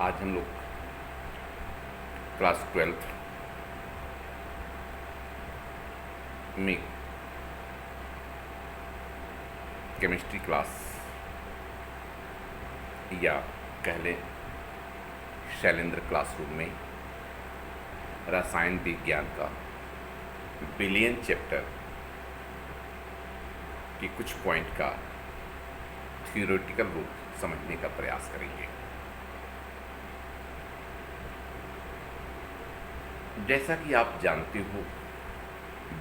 आज हम लोग क्लास 12th में केमिस्ट्री क्लास या कह लें शैलेंद्र क्लासरूम में रसायन विज्ञान का बिलियन चैप्टर के कुछ पॉइंट का थ्योरेटिकल रूप समझने का प्रयास करेंगे। जैसा कि आप जानते हो,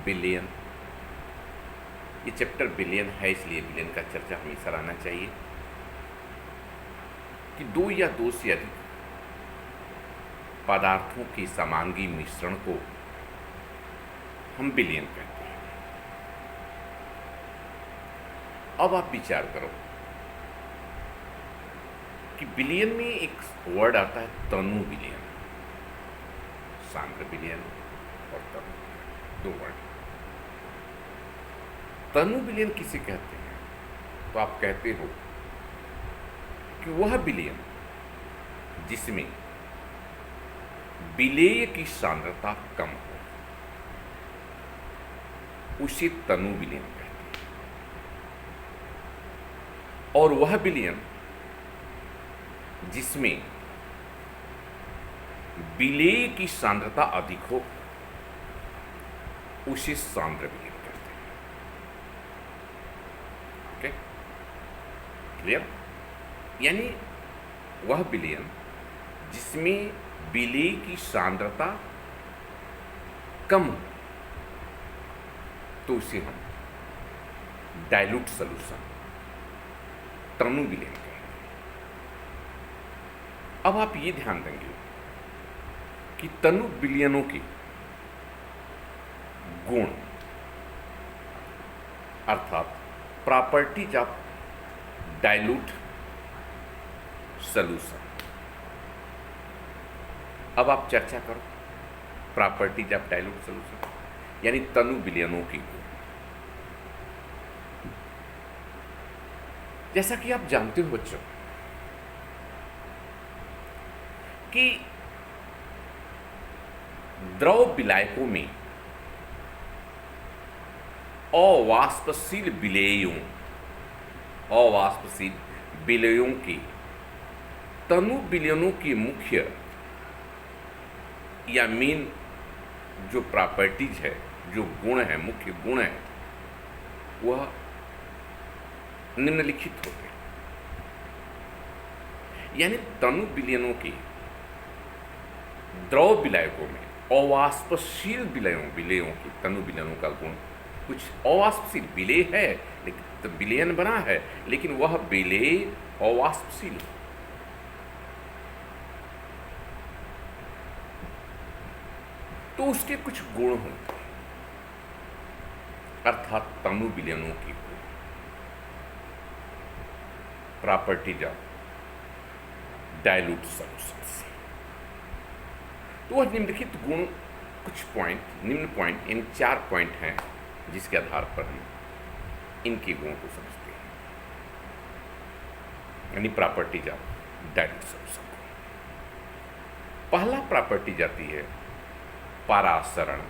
बिलियन, ये चैप्टर बिलियन है, इसलिए बिलियन का चर्चा हमेशा रहना चाहिए कि दो या दो से अधिक पदार्थों के समांगी मिश्रण को हम बिलियन कहते हैं। अब आप विचार करो कि बिलियन में एक वर्ड आता है तनु बिलियन, सांद्र बिलियन और तनु बिलियन, दो वर्ड। तनु बिलियन किसे कहते हैं? तो आप कहते हो कि वह बिलियन जिसमें विलेय की सांद्रता कम हो, उसे तनु विलीन कहते हैं। और वह विलयन जिसमें विलेय की सांद्रता अधिक हो, उसे सांद्र विलीन कहते हैं। Okay, clear? यानी वह विलयन जिसमें विलेय की सांद्रता कम हो, तो उसे हम डाइल्यूट सॉल्यूशन तनु विलयन कहेंगे। अब आप ये ध्यान देंगे कि तनु विलयनों के गुण अर्थात प्रॉपर्टीज ऑफ डाइल्यूट सॉल्यूशन। अब आप चर्चा करो प्रॉपर्टीज ऑफ डाइल्यूट सॉल्यूशन, यानी तनु विलयनों की गुण। जैसा कि आप जानते हो बच्चों कि द्रव विलायकों में अवाष्पशील विलेयों के तनु विलयनों की मुख्य या मेन जो प्रॉपर्टीज है, जो गुण है, मुख्य गुण है, वह निम्नलिखित होते हैं। यानी तनु विलयनों के द्रव विलायकों में अवाष्पशील विलेयों की तनु विलयनों का गुण, कुछ अवाष्पशील विलेय है, लेकिन विलयन बना है, लेकिन वह विलेय अवाष्पशील है। तो उसके कुछ गुण होते हैं, अर्थात तनु विलयनों की गुण, प्रॉपर्टीज ऑफ डाइल्यूट सॉल्यूशंस। तो वह निम्नलिखित गुण, कुछ पॉइंट, निम्न पॉइंट, इन 4 पॉइंट हैं जिसके आधार पर हम इनके गुणों को समझते हैं, यानी प्रॉपर्टीज ऑफ डाइल्यूट सॉल्यूशन। पहला प्रॉपर्टी जाती है परासरण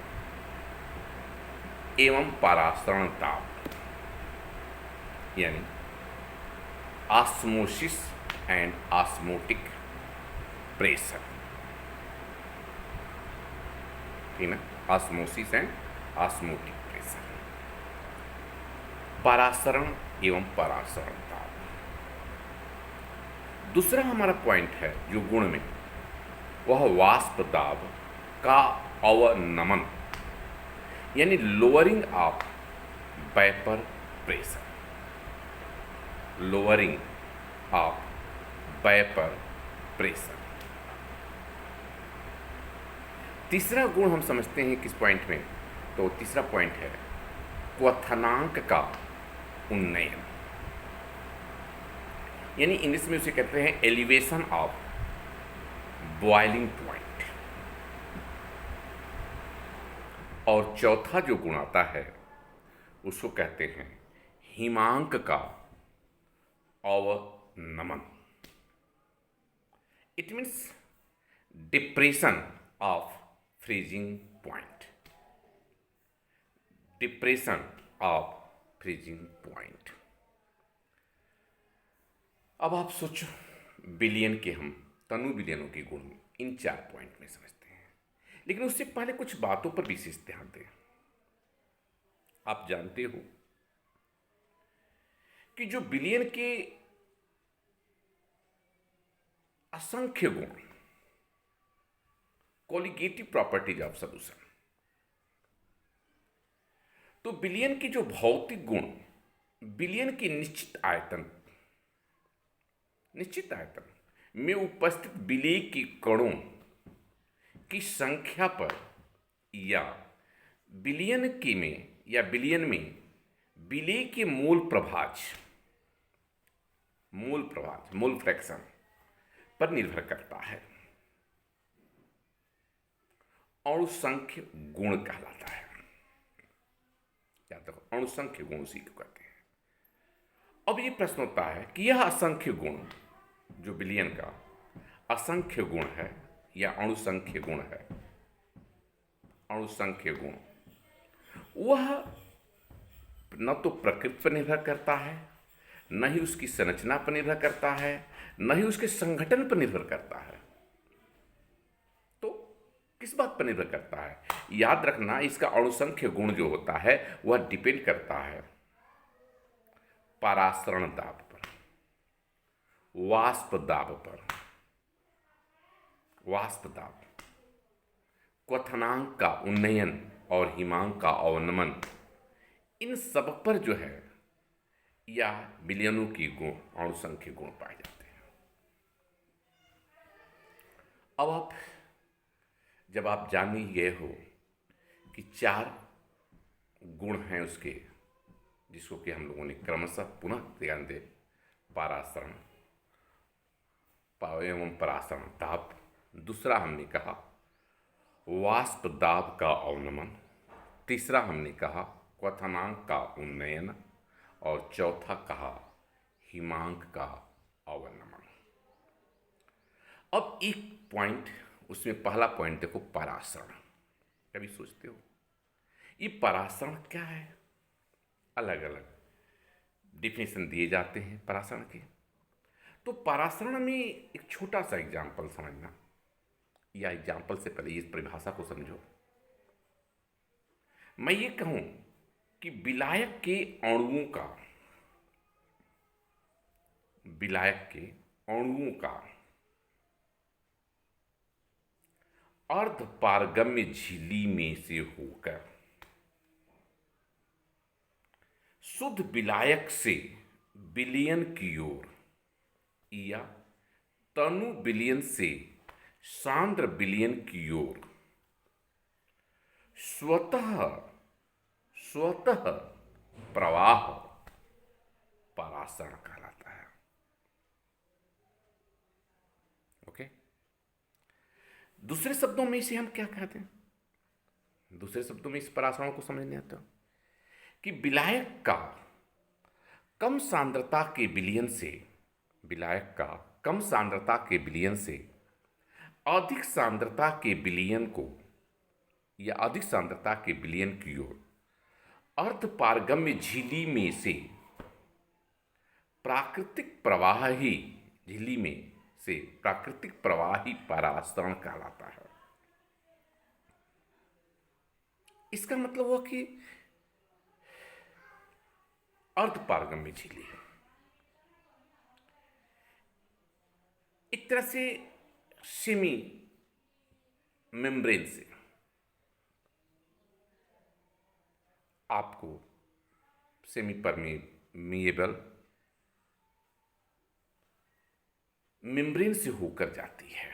एवं परासरण ताप, यानी ऑस्मोसिस एंड ऑस्मोटिक प्रेशर, ठीक ना? ऑस्मोसिस एंड ऑस्मोटिक प्रेशर, परासरण एवं परासरण ताप। दूसरा हमारा पॉइंट है जो गुण में, वह वाष्प दाब का अवनमन, यानी lowering of vapour pressure, lowering of vapour pressure. तीसरा गुण हम समझते हैं किस पॉइंट में? तो तीसरा पॉइंट है क्वथनांक का उन्नयन, यानी इंग्लिश में उसे कहते हैं एलिवेशन ऑफ बॉइलिंग पॉइंट। और चौथा जो गुण आता है उसको कहते हैं हिमांक का अवनमन, it means depression of freezing point, depression of freezing point. अब आप सोचो, बिलियन के हम तनु बिलियनों के गुण इन 4 पॉइंट में समझते हैं, लेकिन उससे पहले कुछ बातों पर विशेष ध्यान दें। आप जानते हो कि जो बिलियन के असंख्य गुण, कॉलिगेटिव प्रॉपर्टीज ऑफ सॉल्यूशन, तो बिलियन के जो भौतिक गुण, बिलियन की निश्चित आयतन में उपस्थित विलेय के कणों की संख्या पर या बिलियन में विलेय के मोल फ्रैक्शन पर निर्भर करता है। अणुसंख्य गुण कहलाता है। याद रखो, अणुसंख्य गुण उसी को कहते हैं। अब ये प्रश्न होता है कि यह असंख्य गुण, जो बिलियन का असंख्य गुण है या अणुसंख्य गुण है, अणुसंख्य गुण, वह न तो प्रकृति पर निर्भर करता है, न ही उसकी संरचना पर निर्भर करता है, न ही उसके संगठन पर निर्भर करता है। तो किस बात पर निर्भर करता है? याद रखना, इसका अणुसंख्य गुण जो होता है वह डिपेंड करता है परासरण दाब पर, वाष्प दाब, क्वथनांक का उन्नयन और हिमांक का अवनमन, इन सब पर जो है या बिलियनों की गुण, अणुसंख्य गुण पाए जाते हैं। अब जब आप जान ही गए हो कि 4 गुण हैं उसके, जिसको कि हम लोगों ने क्रमशः पुनः ध्यान दे, पारासरण एवं परासरण दाब, दूसरा हमने कहा वाष्प दाब का अवनमन, तीसरा हमने कहा क्वथनांक का उन्नयन, और चौथा कहा हिमांक का अवनमन। अब एक पॉइंट, उसमें पहला पॉइंट देखो, परासरण। कभी सोचते हो ये परासरण क्या है? अलग अलग डिफिनेशन दिए जाते हैं परासरण के। तो परासरण में एक छोटा सा एग्जाम्पल समझना, या एग्जाम्पल से पहले इस परिभाषा को समझो। मैं ये कहूं कि विलायक के अणुओं का अर्ध पारगम्य झिल्ली में से होकर शुद्ध विलायक से विलयन की ओर या तनु विलयन से सांद्र विलयन की ओर स्वतः प्रवाह परासरण कहलाता है। ओके, दूसरे शब्दों में इसे हम क्या कहते हैं? दूसरे शब्दों में इस परासरण को समझने आता कि विलायक का कम सांद्रता के विलयन से अधिक सांद्रता के विलयन को या अधिक सांद्रता के विलयन की ओर अर्ध पारगम्य झिल्ली में से प्राकृतिक प्रवाही परासरण कहलाता है। इसका मतलब हुआ कि अर्ध पारगम्य झिल्ली एक तरह से सेमी मेम्ब्रेन से आपको सेमी परमिएबल मेम्ब्रेन से होकर जाती है,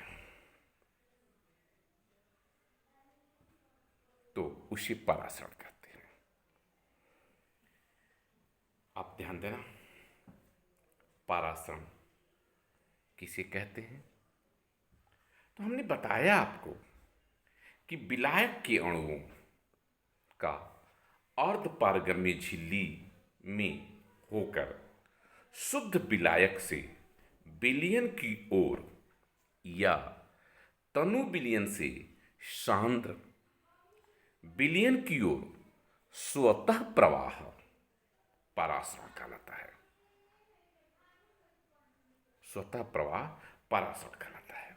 तो उसे परासरण कहते हैं। आप ध्यान देना, परासरण किसे कहते हैं? तो हमने बताया आपको कि विलायक के अणुओं का अर्ध पारगम्य झिल्ली में होकर शुद्ध विलायक से विलयन की ओर या तनु विलयन से सांद्र विलयन की ओर स्वतः प्रवाह परासरण कहलाता है। स्वतः प्रवाह परासरण कहलाता है।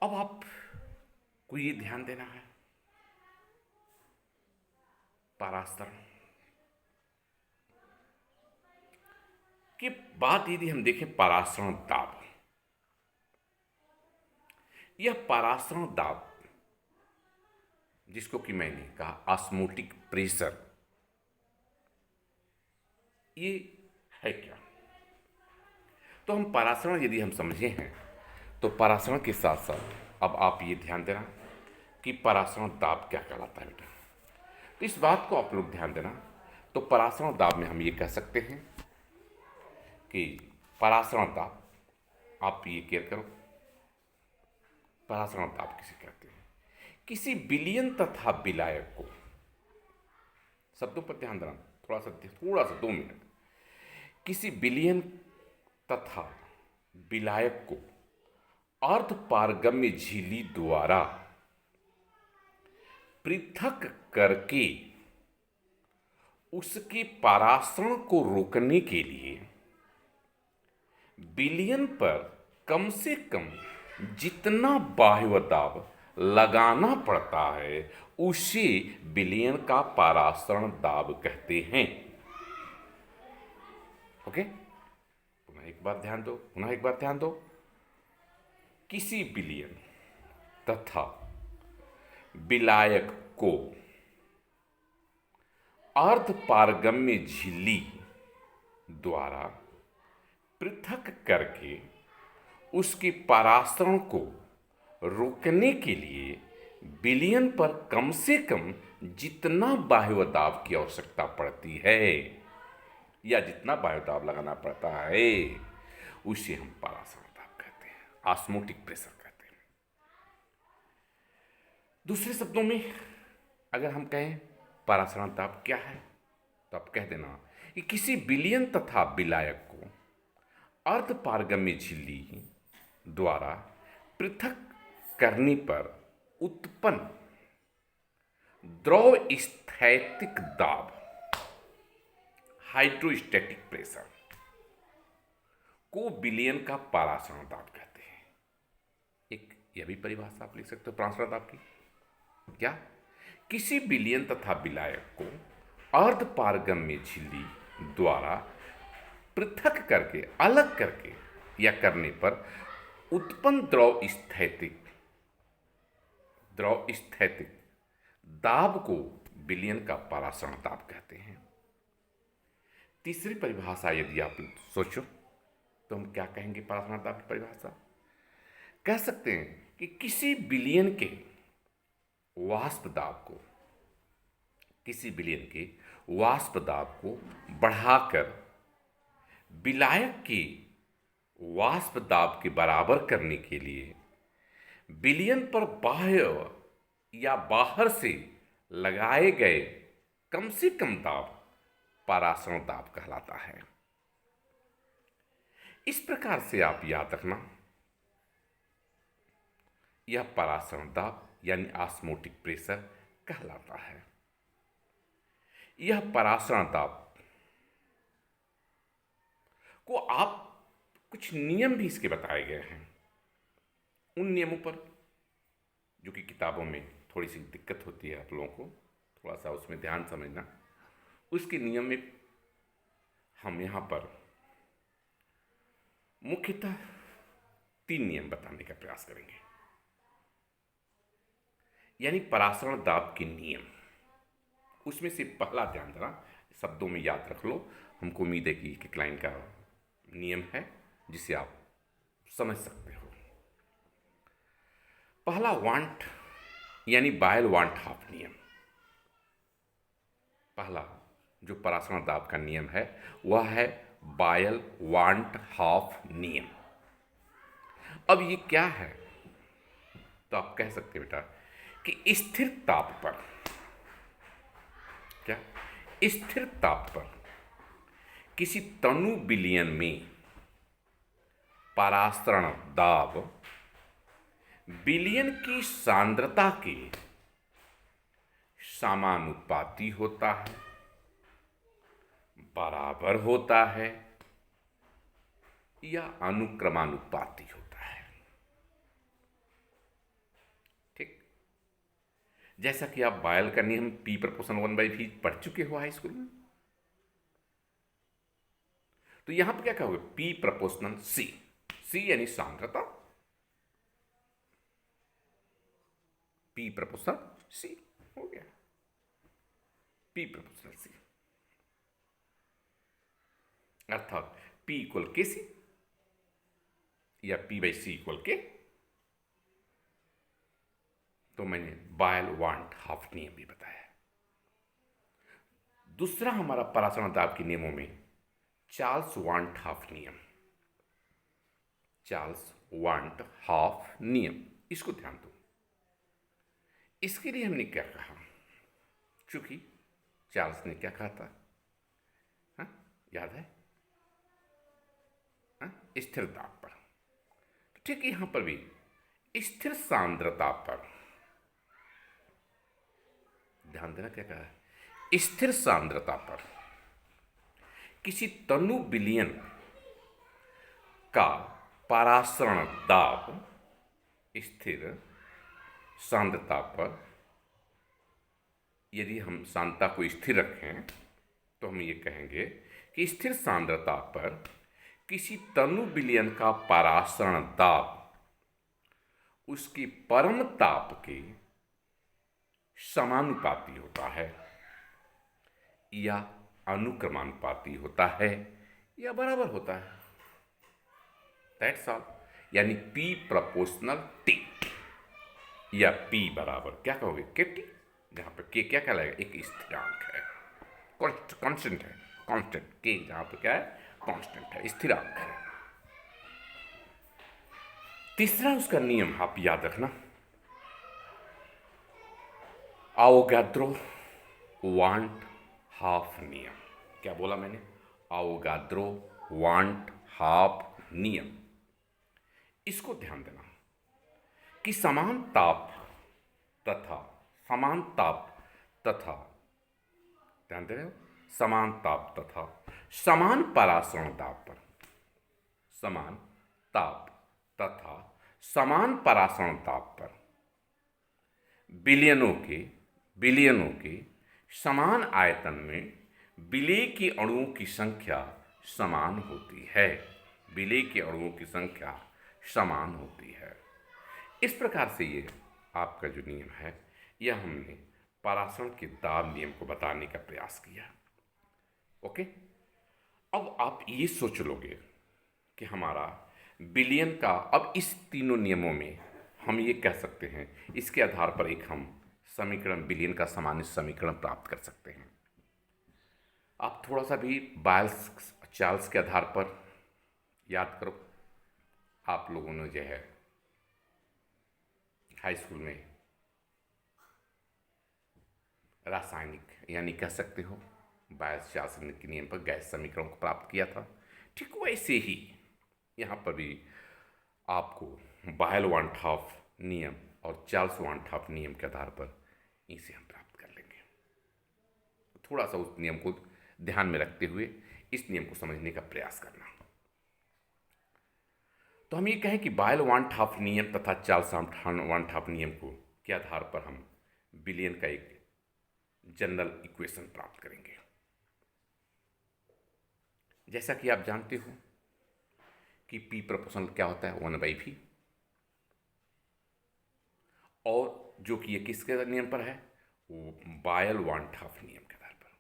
अब आपको ये ध्यान देना है, परासरण के बाद यदि हम देखें परासरण दाब, यह परासरण दाब जिसको कि मैंने कहा ऑस्मोटिक प्रेशर, ये है क्या? तो हम परासरण यदि हम समझे हैं तो परासरण के साथ साथ अब आप ये ध्यान देना कि परासरण दाब क्या कहलाता है बेटा। तो इस बात को आप लोग ध्यान देना। तो परासरण दाब में हम ये कह सकते हैं कि परासरण दाब, आप ये केयर करो, परासरण दाब किसे कहते हैं? किसी विलयन तथा विलायक को, शब्दों पर ध्यान देना, थोड़ा सा 2 मिनट। किसी विलयन तथा विलायक को अर्ध पारगम्य झिल्ली द्वारा पृथक करके उसके परासरण को रोकने के लिए विलयन पर कम से कम जितना बाह्य दाब लगाना पड़ता है उसे विलयन का परासरण दाब कहते हैं। ओके, पुनः एक बार ध्यान दो। किसी विलयन तथा विलायक को अर्ध पारगम्य झिल्ली द्वारा पृथक करके उसके परासरण को रोकने के लिए विलयन पर कम से कम जितना बाह्य दाब की आवश्यकता पड़ती है या जितना बाह्य दाब लगाना पड़ता है उसे हम परासरण दाब कहते हैं, ऑस्मोटिक प्रेशर कहते हैं। दूसरे शब्दों में अगर हम कहें परासरण दाब क्या है तो आप कह देना कि किसी विलयन तथा विलायक को अर्ध पारगम्य झिल्ली द्वारा पृथक करने पर उत्पन्न द्रव स्थैतिक दाब, हाइड्रोस्टैटिक प्रेशर को विलयन का परासरण दाब कहते हैं। एक यह भी परिभाषा आप लिख सकते हो परासरण दाब की, क्या? किसी विलयन तथा विलायक को अर्ध पारगम्य झिल्ली द्वारा पृथक करके, अलग करके या करने पर उत्पन्न द्रव स्थैतिक दाब को विलयन का परासरण दाब कहते हैं। तीसरी परिभाषा यदि आप सोचो तो हम क्या कहेंगे? परासरण दाब की परिभाषा कह सकते हैं कि किसी विलयन के वाष्प दाब को बढ़ाकर विलायक के वाष्प दाब के बराबर करने के लिए विलयन पर बाह्य या बाहर से लगाए गए कम से कम दाब परासरण दाब कहलाता है। इस प्रकार से आप याद रखना, यह परासरण दाब यानी ऑस्मोटिक प्रेशर कहलाता है। यह परासरण दाब को आप कुछ नियम भी इसके बताए गए हैं। उन नियमों पर जो कि किताबों में थोड़ी सी दिक्कत होती है आप लोगों को, थोड़ा सा उसमें ध्यान समझना। उसके नियम में हम यहाँ पर मुख्यतः 3 नियम बताने का प्रयास करेंगे, यानी परासरण दाब के नियम। उसमें से पहला ध्यान देना, शब्दों में याद रख लो, हमको उम्मीद है कि एक लाइन का नियम है जिसे आप समझ सकते हो। पहला वांट यानी बायल वांट हाफ नियम। पहला जो परासरण दाब का नियम है वह है बायल वांट हाफ नियम। अब ये क्या है? तो आप कह सकते हैं बेटा कि स्थिर ताप पर, क्या? स्थिर ताप पर किसी तनु विलयन में परासरण दाब विलयन की सांद्रता के समानुपाती होता है, बराबर होता है या अनुक्रमानुपाती होता है। ठीक, जैसा कि आप बायल का नियम P प्रपोर्शन 1/v पढ़ चुके हो हाई स्कूल में, तो यहां पर क्या कहोगे? P प्रपोर्शनल C यानी सांद्रता, P प्रपोर्शनल C हो गया, P प्रपोर्शनल C, अर्थात P इक्वल के सी या P/C इक्वल के। तो मैंने बायल वांट हाफ नियम भी बताया। दूसरा हमारा परासरण दाब के नियमों में चार्ल्स वांट हाफ नियम, चार्ल्स वांट हाफ नियम, इसको ध्यान दो। इसके लिए हमने क्या कहा? चूंकि चार्ल्स ने क्या कहा था, हाँ याद है? स्थिर दाब पर। ठीक, यहां पर भी स्थिर सांद्रता पर ध्यान देना, क्या कहा है? स्थिर सांद्रता पर किसी तनु विलयन का परासरण दाब स्थिर सांद्रता पर, यदि हम सांद्रता को स्थिर रखें तो हम ये कहेंगे कि स्थिर सांद्रता पर किसी तनु विलयन का परासरण दाब उसकी परम ताप के समानुपाती होता है या अनुक्रमानुपाती होता है या बराबर होता है। That's all. यानी P प्रपोर्शनल T या P बराबर क्या कहोगे? के टी, जहां पर के क्या कहलाएगा? एक स्थिरांक है, कांस्टेंट है, कांस्टेंट के जहां पर क्या है? कांस्टेंट है, स्थिरांक है। तीसरा उसका नियम आप याद रखना, आवोगाद्रो वांट हाफ नियम। क्या बोला मैंने? आवोगाद्रो वांट हाफ नियम। इसको ध्यान देना कि समान ताप तथा ध्यान दे रहे हो, समान ताप तथा समान परासरण दाब पर, समान ताप तथा समान परासरण दाब पर विलयनों के समान आयतन में विलेय के अणुओं की संख्या समान होती है, विलेय के अणुओं की संख्या समान होती है। इस प्रकार से ये आपका जो नियम है, यह हमने परासरण के दाब नियम को बताने का प्रयास किया। ओके, अब आप ये सोच लोगे कि हमारा विलयन का, अब इस तीनों नियमों में हम ये कह सकते हैं, इसके आधार पर एक हम समीकरण, विलयन का सामान्य समीकरण प्राप्त कर सकते हैं। आप थोड़ा सा भी बायल्स चार्ल्स के आधार पर याद करो। आप लोगों ने जो है हाई स्कूल में रासायनिक यानी कह सकते हो बायल्स चार्ल्स के नियम पर गैस समीकरण को प्राप्त किया था। ठीक वैसे ही यहाँ पर भी आपको बायल वांट हाफ नियम और चार्ल्स वांट हाफ नियम के आधार पर इसे हम प्राप्त कर लेंगे। थोड़ा सा उस नियम को ध्यान में रखते हुए इस नियम को समझने का प्रयास करना। तो हम ये कहें कि बायल वांट हाफ नियम तथा चार्ल्स वांट हाफ नियम को के आधार पर हम विलयन का एक जनरल इक्वेशन प्राप्त करेंगे। जैसा कि आप जानते हो कि P प्रोपोर्शनल क्या होता है? 1/v, और जो कि ये किसके नियम पर है? वो बायल वांट हाफ नियम के आधार पर।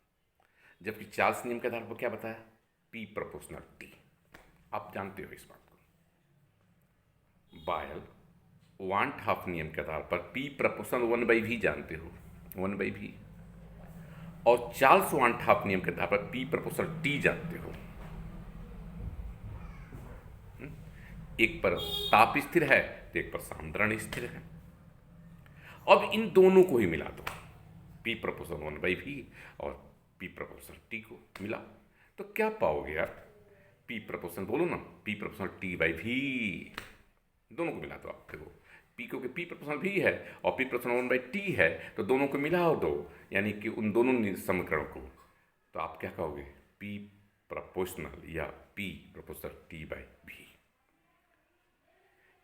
जबकि चार्ल्स नियम के आधार पर क्या बताया? P proportional T। आप जानते हो इस बात को। बायल वांट हाफ नियम के आधार पर P प्रोपोर्शनल 1/v जानते हो, 1/v, और चार्ल्स वांट हाफ नियम के आधार पर P प्रोपोर्शनल T जानते हो। एक पर ताप स्थिर है तो एक पर सांद्रण स्थिर है। अब इन दोनों को ही मिला दो, P प्रोपोर्शनल 1/v और P प्रोपोर्शनल T को मिला तो क्या पाओगे यार? पी प्रपोर्शनल बोलो ना, पी प्रपोर्शनल टी बाई भी, दोनों को मिला दो आप। देखो पी क्योंकि पी प्रपोर्शनल भी है और पी प्रपोर्शनल 1/t है, तो दोनों को मिला दो, यानी कि उन दोनों समीकरण को, तो आप क्या कहोगे, पी प्रपोर्शनल या पी प्रपोर्शनल टी बाई भी,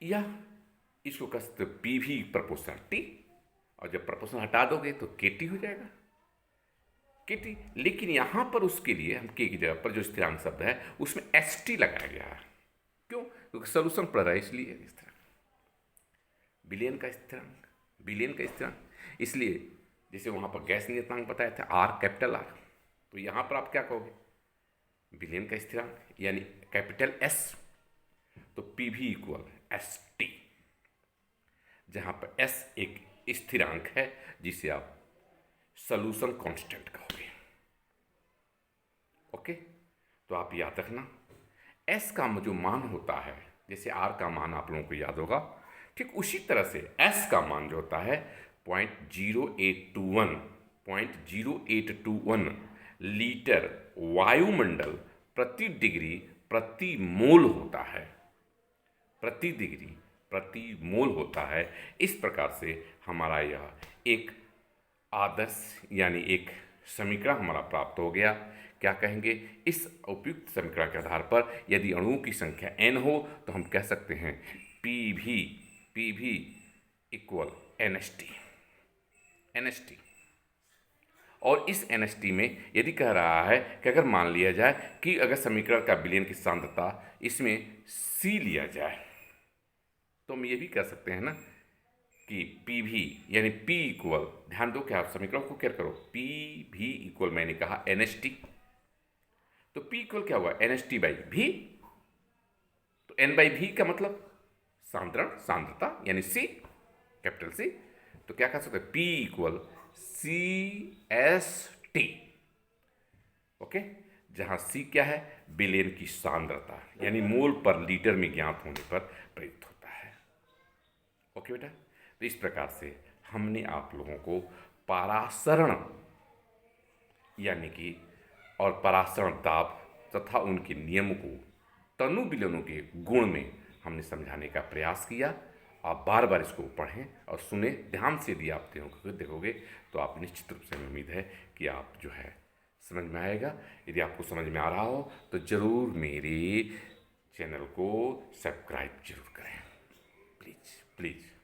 या इसको कह सकते पी भी प्रपोर्शनल टी, और जब प्रपोर्शनल हटा दोगे तो के टी हो जाएगा, के टी। लेकिन यहां पर उसके लिए हम के की जगह पर जो स्थिरांक शब्द है उसमें एस टी लगाया गया है। क्यों? क्योंकि सोल्यूशन पड़ रहा है, इसलिए इस तरह बिलियन का स्थिरांक, बिलियन का स्थिरांक, इसलिए जैसे वहां पर गैस नियतांक बताया था आर, कैपिटल आर, तो यहां पर आप क्या कहोगे, बिलियन का स्थिरांक यानी कैपिटल एस, तो पी भी इक्वल एस टी, जहां पर एस एक स्थिरांक है जिसे आप सॉल्यूशन कांस्टेंट कहोगे। ओके, तो आप याद रखना एस का जो मान होता है, जैसे आर का मान आप लोगों को याद होगा, ठीक उसी तरह से एस का मान जो होता है 0.0821 लीटर वायुमंडल प्रति डिग्री प्रति मोल होता है, प्रति डिग्री प्रति मोल होता है। इस प्रकार से हमारा यह एक आदर्श यानी एक समीकरण हमारा प्राप्त हो गया। क्या कहेंगे, इस उपयुक्त समीकरण के आधार पर यदि अणुओं की संख्या n हो तो हम कह सकते हैं पी भी इक्वल NST, और इस NST में यदि कह रहा है कि अगर मान लिया जाए कि अगर समीकरण का विलयन की सांद्रता इसमें C लिया जाए, तो हम ये भी कह सकते हैं ना कि पी भी यानी P इक्वल, ध्यान दो कि आप समीकरण को क्या करो, P भी इक्वल मैंने कहा NST, तो P इक्वल क्या हुआ NST बाई भी, तो N बाई भी का मतलब सांद्रता यानी C, कैपिटल C, तो क्या कह सकते हैं P इक्वल CST। ओके, जहां C क्या है, विलयन की सांद्रता यानी मोल पर लीटर में ज्ञात होने पर प्रयुक्त होता है। ओके बेटा, तो इस प्रकार से हमने आप लोगों को परासरण यानी कि और परासरण दाब तथा उनके नियम को तनु विलयनों के गुण में हमने समझाने का प्रयास किया। आप बार बार इसको पढ़ें और सुने ध्यान से, यदि आप देखोगे तो आप निश्चित रूप से उम्मीद है कि आप जो है समझ में आएगा। यदि आपको समझ में आ रहा हो तो ज़रूर मेरे चैनल को सब्सक्राइब जरूर करें, प्लीज़ प्लीज़।